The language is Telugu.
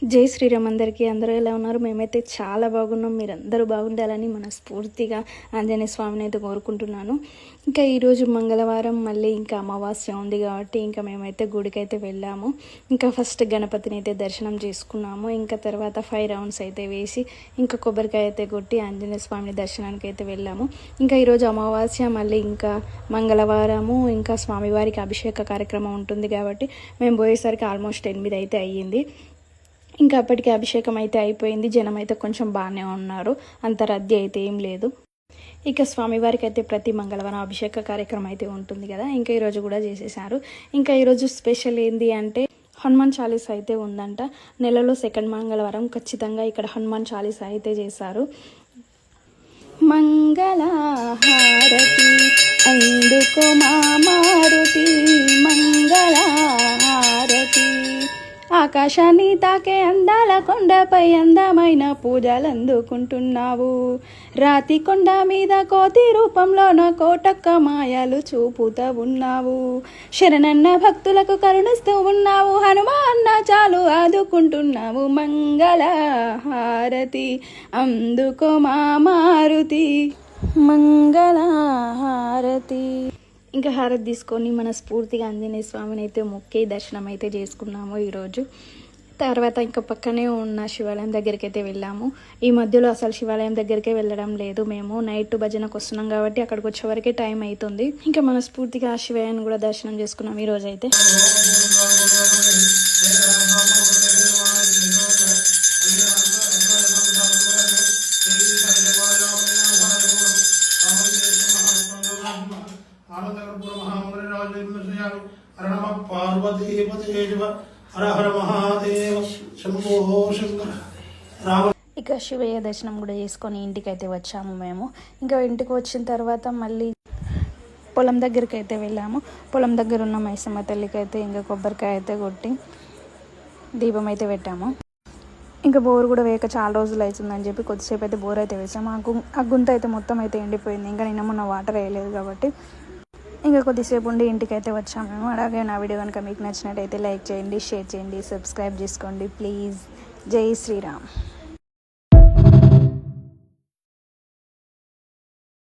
జై శ్రీరామ్. అందరూ ఎలా ఉన్నారు? మేమైతే చాలా బాగున్నాం. మీరందరూ బాగుండాలని మనస్ఫూర్తిగా ఆంజనేయ స్వామిని అయితే కోరుకుంటున్నాను. ఇంకా ఈరోజు మంగళవారం, మళ్ళీ ఇంకా అమావాస్య ఉంది కాబట్టి ఇంకా మేమైతే గుడికి అయితే వెళ్ళాము. ఇంకా ఫస్ట్ గణపతిని అయితే దర్శనం చేసుకున్నాము. ఇంకా తర్వాత 5 రౌండ్స్ అయితే వేసి ఇంకా కొబ్బరికాయ అయితే కొట్టి ఆంజనేయ స్వామిని దర్శనానికి అయితే వెళ్ళాము. ఇంకా ఈరోజు అమావాస్య, మళ్ళీ ఇంకా మంగళవారము, ఇంకా స్వామివారికి అభిషేక కార్యక్రమం ఉంటుంది కాబట్టి మేము పోయేసరికి ఆల్మోస్ట్ 8 అయితే అయ్యింది. ఇంకా అప్పటికి అభిషేకం అయితే అయిపోయింది. జనం అయితే కొంచెం బాగానే ఉన్నారు, అంత రద్దీ అయితే ఏం లేదు. ఇక స్వామివారికి అయితే ప్రతి మంగళవారం అభిషేక కార్యక్రమం అయితే ఉంటుంది కదా, ఇంకా ఈరోజు కూడా చేసేసారు. ఇంకా ఈరోజు స్పెషల్ ఏంది అంటే హనుమాన్ చాలీసా అయితే ఉందంట. నెలలో 2nd మంగళవారం ఖచ్చితంగా ఇక్కడ హనుమాన్ చాలీసా అయితే చేశారు. మంగళహారతి అందుకో మా మారుతి, మంగళహారతి. ఆకాశాన్ని తాకే అందాల కొండపై అందమైన పూజలు అందుకుంటున్నావు. రాతి కొండ మీద కోతి రూపంలోన కోటక్క మాయలు చూపుతూ ఉన్నావు. శరణన్న భక్తులకు కరుణిస్తూ ఉన్నావు. హనుమా అన్న చాలు ఆదుకుంటున్నావు. మంగళ హారతి అందుకో మా మారుతి, మంగళ హారతి. ఇంకా హారతి తీసుకొని మనస్ఫూర్తిగా ఆంజనేయ స్వామిని అయితే మొక్కి దర్శనం అయితే చేసుకున్నాము ఈరోజు. తర్వాత ఇంకా పక్కనే ఉన్న శివాలయం దగ్గరికి అయితే వెళ్ళాము. ఈ మధ్యలో అసలు శివాలయం దగ్గరికే వెళ్ళడం లేదు. మేము నైట్ భజనకు వస్తున్నాం కాబట్టి అక్కడికి వచ్చే వరకే టైం అవుతుంది. ఇంకా మనస్ఫూర్తిగా ఆ శివాలయాన్ని కూడా దర్శనం చేసుకున్నాం ఈరోజు అయితే. ఇక శివయ్య దర్శనం కూడా చేసుకొని ఇంటికి అయితే వచ్చాము మేము. ఇంకా ఇంటికి వచ్చిన తర్వాత మళ్ళీ పొలం దగ్గరికి అయితే వెళ్ళాము. పొలం దగ్గర ఉన్న మైసమ్మ తల్లికి అయితే ఇంకా కొబ్బరికాయ అయితే కొట్టి దీపం అయితే పెట్టాము. ఇంకా బోర్ కూడా వేయక చాలా రోజులు అవుతుందని చెప్పి కొద్దిసేపు అయితే బోర్ అయితే వేసాము. ఆ గుంత అయితే మొత్తం అయితే ఎండిపోయింది. ఇంకా నిన్న మొన్న వాటర్ వేయలేదు కాబట్టి ఇంకా కొద్దిసేపు ఉండి ఇంటికి అయితే వచ్చాము మేము. అలాగే నా వీడియో కనుక మీకు నచ్చినట్టయితే లైక్ చేయండి, షేర్ చేయండి, సబ్స్క్రైబ్ చేసుకోండి ప్లీజ్. జై శ్రీరామ్.